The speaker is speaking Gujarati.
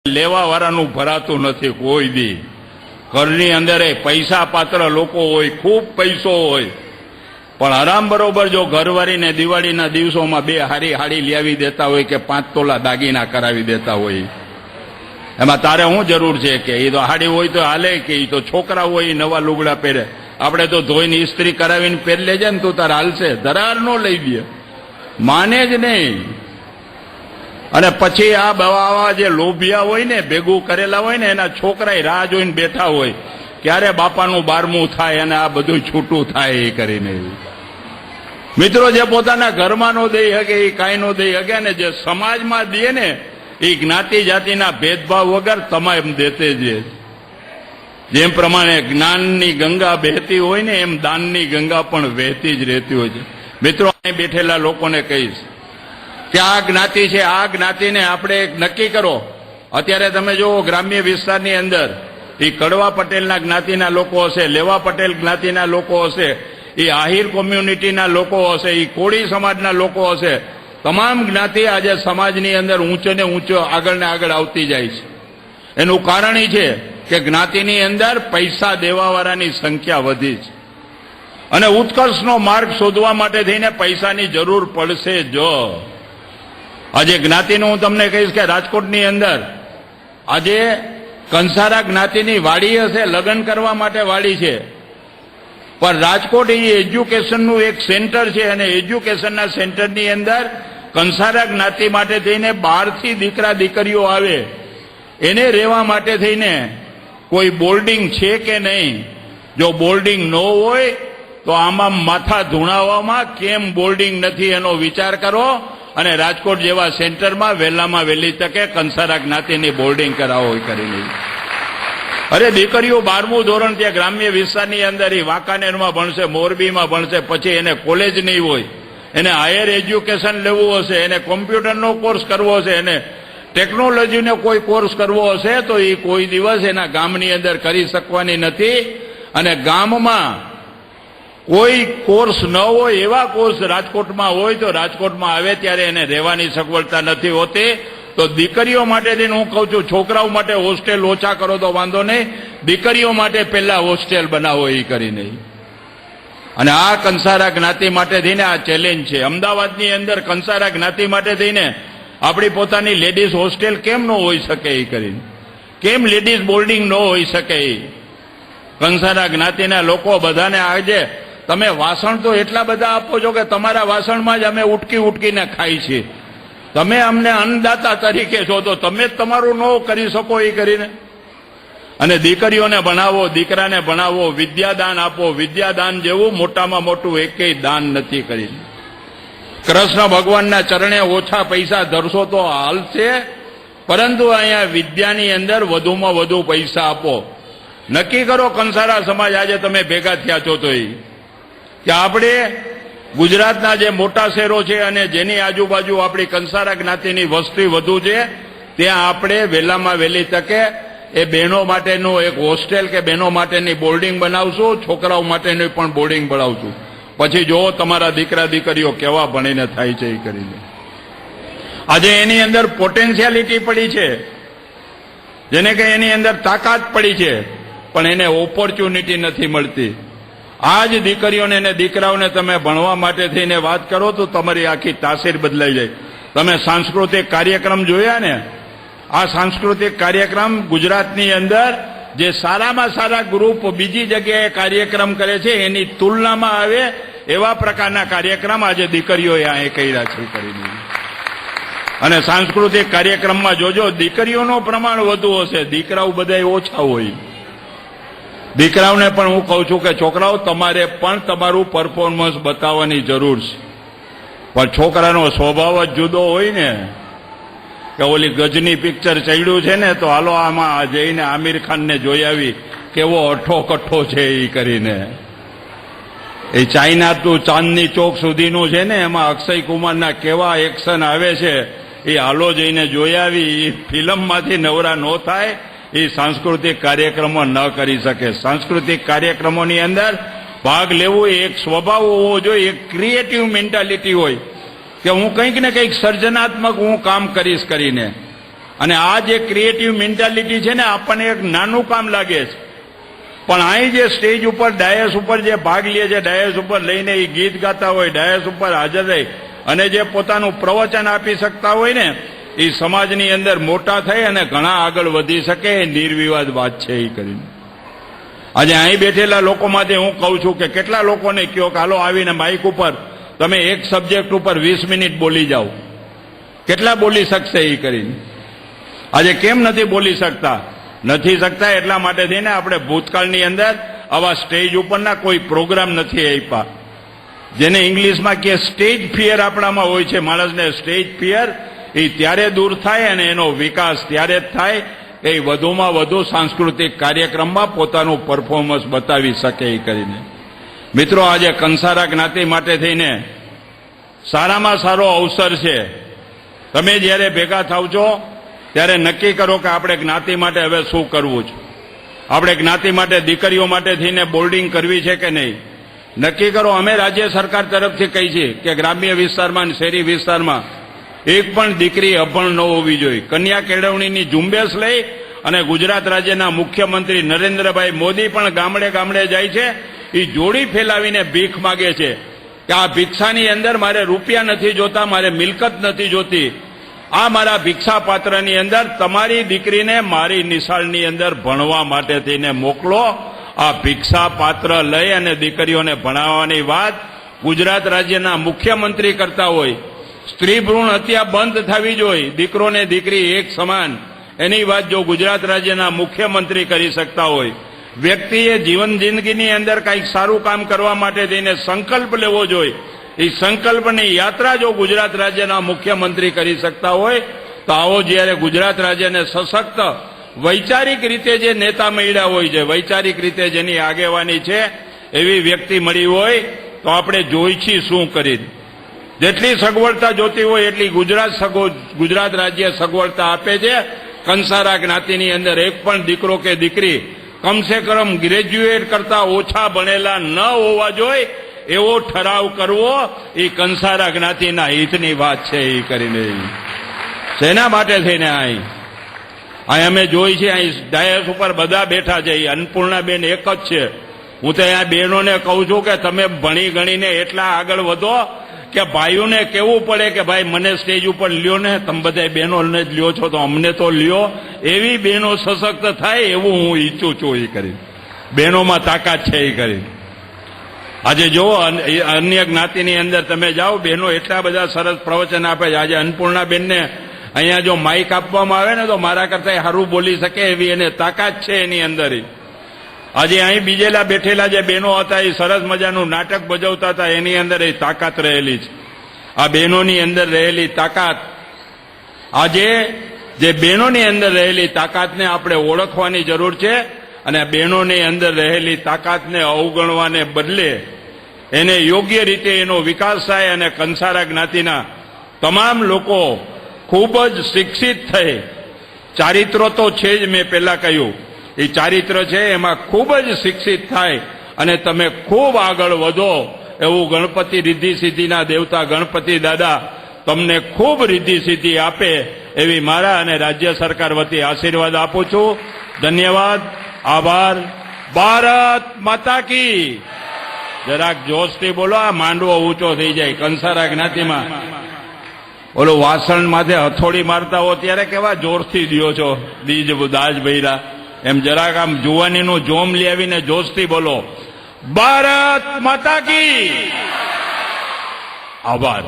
લેવા વાળાનું ભરાતું નથી કોઈ દી. ઘરની અંદર પૈસા પાત્ર લોકો હોય, ખૂબ પૈસો હોય, પણ હરામ બરોબર જો ઘરવાળીને દિવાળીના દિવસોમાં બે હારી હાડી લાવી દેતા હોય કે 5 તોલા દાગીના કરાવી દેતા હોય, એમાં તારે શું જરૂર છે? કે એ તો હાડી હોય તો હાલે, કે એ તો છોકરા હોય એ નવા લુગડા પહેરે. આપણે તો ધોઈને ઇસ્ત્રી કરાવીને પહેરી લેજે ને, તું તાર હાલશે. ધરાર નો લઈ દે, માને જ નહીં. અને પછી આ બાવા જે લોભિયા હોય ને, ભેગું કરેલા હોય ને, એના છોકરા રાહ જોઈને બેઠા હોય ક્યારે બાપાનું 12મું થાય અને આ બધું છૂટું થાય એ કરીને. મિત્રો, જે પોતાના ઘરમાં નો દઈ શકે એ કાંઈ નો દઈ શકે, ને જે સમાજમાં દે ને એ જ્ઞાતિ જાતિના ભેદભાવ વગર તમામ દેતે જ. જેમ પ્રમાણે જ્ઞાનની ગંગા બહેતી હોય ને, એમ દાનની ગંગા પણ વહેતી જ રહેતી હોય છે. મિત્રો, અહીં બેઠેલા લોકોને કહીશ કે આ જ્ઞાતિ છે, આ જ્ઞાતિને આપણે નક્કી કરો. અત્યારે તમે જુઓ ગ્રામ્ય વિસ્તારની અંદર એ કડવા પટેલના જ્ઞાતિના લોકો હશે, લેવા પટેલ જ્ઞાતિના લોકો હશે, એ આહિર કોમ્યુનિટીના લોકો હશે, એ કોળી સમાજના લોકો હશે. તમામ જ્ઞાતિ આજે સમાજની અંદર ઊંચો ને ઊંચો આગળ ને આગળ આવતી જાય છે. એનું કારણ એ છે કે જ્ઞાતિની અંદર પૈસા દેવાવાળાની સંખ્યા વધી છે, અને ઉત્કર્ષનો માર્ગ શોધવા માટે થઈને પૈસાની જરૂર પડશે જ. આજે જ્ઞાતિનું હું તમને કહીશ કે રાજકોટની અંદર આજે કંસારા જ્ઞાતિની વાડી હશે, લગ્ન કરવા માટે વાડી છે, પણ રાજકોટ એ એજ્યુકેશનનું એક સેન્ટર છે, અને એજ્યુકેશનના સેન્ટરની અંદર કંસારા જ્ઞાતિ માટે થઈને બહારથી દીકરા દીકરીઓ આવે, એને રહેવા માટે થઈને કોઈ બોર્ડિંગ છે કે નહીં? જો બોર્ડિંગ ન હોય તો આમાં માથા ધૂણાવવામાં કેમ બોર્ડિંગ નથી એનો વિચાર કરો, અને રાજકોટ જેવા સેન્ટરમાં વહેલામાં વહેલી તકે કંસારા જ્ઞાતિની બોર્ડિંગ કરાવો કરીને. અરે દીકરીઓ 12મું ધોરણ ત્યાં ગ્રામ્ય વિસ્તારની અંદર વાંકાનેરમાં ભણશે, મોરબીમાં ભણશે, પછી એને કોલેજ નહીં હોય, એને હાયર એજ્યુકેશન લેવું હશે, એને કોમ્પ્યુટરનો કોર્સ કરવો હશે, એને ટેકનોલોજીનો કોઈ કોર્સ કરવો હશે, તો એ કોઈ દિવસ એના ગામની અંદર કરી શકવાની નથી. અને ગામમાં કોઈ કોર્સ ન હોય એવા કોર્સ રાજકોટમાં હોય તો રાજકોટમાં આવે ત્યારે એને રહેવાની સગવડતા નથી હોતી. તો દીકરીઓ માટે હું કહું છું, છોકરાઓ માટે હોસ્ટેલ ઓછા કરો તો વાંધો નહીં, દીકરીઓ માટે પહેલા હોસ્ટેલ બનાવો એ કરીને. અને આ કંસારા જ્ઞાતિ માટે થઈને આ ચેલેન્જ છે. અમદાવાદની અંદર કંસારા જ્ઞાતિ માટે થઈને આપણી પોતાની લેડીઝ હોસ્ટેલ કેમ ન હોઈ શકે એ કરીને? કેમ લેડીઝ બોર્ડિંગ ન હોઈ શકે? કંસારા જ્ઞાતિના લોકો બધાને આજે તમે વાસણ તો એટલા બધા આપો છો કે તમારા વાસણમાં જ અમે ઉટકી ઉટકીને ખાઈ છીએ. તમે અમને અન્નદાતા તરીકે છો, તો તમે જ તમારું ન કરી શકો એ કરીને. અને દીકરીઓને ભણાવો, દીકરાને ભણાવો, વિદ્યાદાન આપો. વિદ્યાદાન જેવું મોટામાં મોટું એકેય દાન નથી કરીને. કૃષ્ણ ભગવાનના ચરણે ઓછા પૈસા ધરશો તો હાલશે, પરંતુ અહીંયા વિદ્યાની અંદર વધુમાં વધુ પૈસા આપો. નક્કી કરો કંસારા સમાજ, આજે તમે ભેગા થયા છો તો કે આપણે ગુજરાતના જે મોટા શહેરો છે અને જેની આજુબાજુ આપણી કંસારા જ્ઞાતિની વસ્તી વધુ છે, ત્યાં આપણે વહેલામાં વહેલી તકે એ બહેનો માટેનું એક હોસ્ટેલ કે બહેનો માટેની બોર્ડિંગ બનાવશું, છોકરાઓ માટેની પણ બોર્ડિંગ બનાવશું. પછી જો તમારા દીકરા દીકરીઓ કેવા ભણીને થાય છે એ કરીને. આજે એની અંદર પોટેન્શિયાલિટી પડી છે, જેને કે એની અંદર તાકાત પડી છે, પણ એને ઓપોર્ચ્યુનિટી નથી મળતી. આ જ દીકરીઓને અને દીકરાઓને તમે ભણવા માટે થઈને વાત કરો તો તમારી આખી તાસીર બદલાઈ જાય. તમે સાંસ્કૃતિક કાર્યક્રમ જોયા ને? આ સાંસ્કૃતિક કાર્યક્રમ ગુજરાતની અંદર જે સારામાં સારા ગ્રુપ બીજી જગ્યાએ કાર્યક્રમ કરે છે એની તુલનામાં આવે એવા પ્રકારના કાર્યક્રમ આજે દીકરીઓએ અહીં કર્યા છે કરીને. અને સાંસ્કૃતિક કાર્યક્રમમાં જોજો દીકરીઓનું પ્રમાણ વધુ હશે, દીકરાઓ બધા ઓછા હોય. દીકરાઓને પણ હું કહું છું કે છોકરાઓ તમારે પણ તમારું પરફોર્મન્સ બતાવવાની જરૂર છે, પણ છોકરાનો સ્વભાવ જ જુદો હોય ને. કે ઓલી ગજની પિક્ચર ચડ્યું છે ને, તો હાલો આમાં જઈને આમિર ખાનને જોઈ આવી કેવો અઠો કઠ્ઠો છે એ કરીને. એ ચાઇના ટુ ચાંદની ચોક સુધીનું છે ને, એમાં અક્ષય કુમારના કેવા એક્શન આવે છે એ હાલો જઈને જોઈ આવી. એ ફિલ્મમાંથી નવરા ન થાય એ સાંસ્કૃતિક કાર્યક્રમો ન કરી શકે. સાંસ્કૃતિક કાર્યક્રમોની અંદર ભાગ લેવો એ એક સ્વભાવ હોવો જોઈએ, એક ક્રિએટિવ મેન્ટાલિટી હોય કે હું કંઈક ને કંઈક સર્જનાત્મક હું કામ કરીશ કરીને. અને આ જે ક્રિએટિવ મેન્ટાલિટી છે ને આપણને એક નાનું કામ લાગે છે, પણ અહીં જે સ્ટેજ ઉપર ડાયસ ઉપર જે ભાગ લે છે, ડાયસ ઉપર લઈને એ ગીત ગાતા હોય, ડાયસ ઉપર હાજર રહી અને જે પોતાનું પ્રવચન આપી શકતા હોય ને, એ સમાજની અંદર મોટા થઈ અને ઘણા આગળ વધી શકે એ નિર્વિવાદ વાત છે એ કરીને. આજે અહીં બેઠેલા લોકોમાંથી હું કહું છું કે કેટલા લોકોને કહો કે હાલો આવીને માઇક ઉપર તમે એક સબ્જેક્ટ ઉપર 20 મિનિટ બોલી જાઓ, કેટલા બોલી શકશે એ કરીને? આજે કેમ નથી બોલી શકતા? નથી શકતા એટલા માટે થઈને આપણે ભૂતકાળની અંદર આવા સ્ટેજ ઉપરના કોઈ પ્રોગ્રામ નથી આપ્યા, જેને ઇંગ્લિશમાં કે સ્ટેજ ફિયર આપણામાં હોય છે. માણસને સ્ટેજ ફિયર એ ત્યારે દૂર થાય અને એનો વિકાસ ત્યારે જ થાય કે એ વધુમાં વધુ સાંસ્કૃતિક કાર્યક્રમમાં પોતાનું પરફોર્મન્સ બતાવી શકે એ કરીને. મિત્રો, આજે કંસારા જ્ઞાતિ માટે થઈને સારામાં સારો અવસર છે. તમે જ્યારે ભેગા થાવ છો ત્યારે નક્કી કરો કે આપણે જ્ઞાતિ માટે હવે શું કરવું છે. આપણે જ્ઞાતિ માટે દીકરીઓ માટે થઈને બોર્ડિંગ કરવી છે કે નહીં, નક્કી કરો. અમે રાજ્ય સરકાર તરફથી કહી છે કે ગ્રામ્ય વિસ્તારમાં અને શહેરી વિસ્તારમાં એક પણ દીકરી અભણ ન હોવી જોઈએ. કન્યા કેળવણીની ઝુંબેશ લઈ અને ગુજરાત રાજ્યના મુખ્યમંત્રી નરેન્દ્રભાઈ મોદી પણ ગામડે ગામડે જાય છે. એ જોડી ફેલાવીને ભીખ માગે છે કે આ ભિક્ષાની અંદર મારે રૂપિયા નથી જોતા, મારે મિલકત નથી જોતી, આ મારા ભિક્ષા પાત્રની અંદર તમારી દીકરીને મારી નિશાળની અંદર ભણવા માટે થઈને મોકલો. આ ભિક્ષા પાત્ર લઈ અને દીકરીઓને ભણાવવાની વાત ગુજરાત રાજ્યના મુખ્યમંત્રી કરતા હોય. સ્ત્રી ભ્રૂણ હત્યા બંધ થવી જોઈએ, દીકરો ને દીકરી એક સમાન, એની વાત જો ગુજરાત રાજ્યના મુખ્યમંત્રી કરી શકતા હોય, વ્યક્તિએ જીવન જિંદગીની અંદર કંઈક સારું કામ કરવા માટે થઈને સંકલ્પ લેવો જોઈએ, એ સંકલ્પની યાત્રા જો ગુજરાત રાજ્યના મુખ્યમંત્રી કરી શકતા હોય, તો આવો જ્યારે ગુજરાત રાજ્યને સશક્ત વૈચારિક રીતે જે નેતા મળ્યા હોય છે, વૈચારિક રીતે જેની આગેવાની છે એવી વ્યક્તિ મળી હોય, તો આપણે જોઈછી શું કરી. જેટલી સગવડતા જોતી હોય એટલી ગુજરાત રાજ્ય સગવડતા આપે છે. કંસારા જ્ઞાતિની અંદર એક પણ દીકરો કે દીકરી કમસે કમ ગ્રેજ્યુએટ કરતા ઓછા ભણેલા ન હોવા જોઈએ એવો ઠરાવ કરવો એ કંસારા જ્ઞાતિના હિતની વાત છે. એ કરીને શેના માટે થઈને અહીં અમે જોઈ છે, અહીં ડાયસ ઉપર બધા બેઠા છે, એ અન્નપૂર્ણાબેન એક જ છે. હું તો અહીંયા બહેનોને કહું છું કે તમે ભણી ગણીને એટલા આગળ વધો કે ભાઈઓને કહેવું પડે કે ભાઈ મને સ્ટેજ ઉપર લ્યો ને, તમે બધા બહેનોને જ લ્યો છો તો અમને તો લ્યો. એવી બહેનો સશક્ત થાય એવું હું ઈચ્છું છું. એ કરી બહેનોમાં તાકાત છે એ કરી. આજે જુઓ અન્ય જ્ઞાતિની અંદર તમે જાઓ, બહેનો એટલા બધા સરસ પ્રવચન આપે છે. આજે અન્નપૂર્ણાબેનને અહીંયા જો માઇક આપવામાં આવે ને તો મારા કરતા સારું બોલી શકે એવી એને તાકાત છે એની અંદર. આજે અહીં બીજેલા બેઠેલા જે બહેનો હતા એ સરસ મજાનું નાટક ભજવતા હતા, એની અંદર એ તાકાત રહેલી છે. આ બહેનોની અંદર રહેલી તાકાત, આજે જે બહેનોની અંદર રહેલી તાકાતને આપણે ઓળખવાની જરૂર છે અને બહેનોની અંદર રહેલી તાકાતને અવગણવાને બદલે એને યોગ્ય રીતે એનો વિકાસ થાય અને કંસારા જ્ઞાતિના તમામ લોકો ખૂબ જ શિક્ષિત થઈ, ચારિત્રો તો છે જ, મેં પહેલા કહ્યું એ ચારિત્ર છે એમાં ખૂબ જ શિક્ષિત થાય અને તમે ખૂબ આગળ વધો એવું ગણપતિ રિદ્ધિ સિદ્ધિના દેવતા ગણપતિ દાદા તમને ખૂબ રિદ્ધિ સિદ્ધિ આપે એવી મારા અને રાજ્ય સરકાર વતી આશીર્વાદ આપું છું. ધન્યવાદ, આભાર. ભારત માતા કી. જરાક જોશથી બોલો, આ માંડવો ઊંચો થઈ જાય. કંસારા જ્ઞાતિમાં ઓલો વાસણ માથે હથોડી મારતા હો ત્યારે કેવા જોરથી દિયો છો, દાજ ભૈરા, એમ જરાક આમ જુવાનીનું જોમ લઈ આવીને જોશથી બોલો, ભારત માતા કી. આભાર.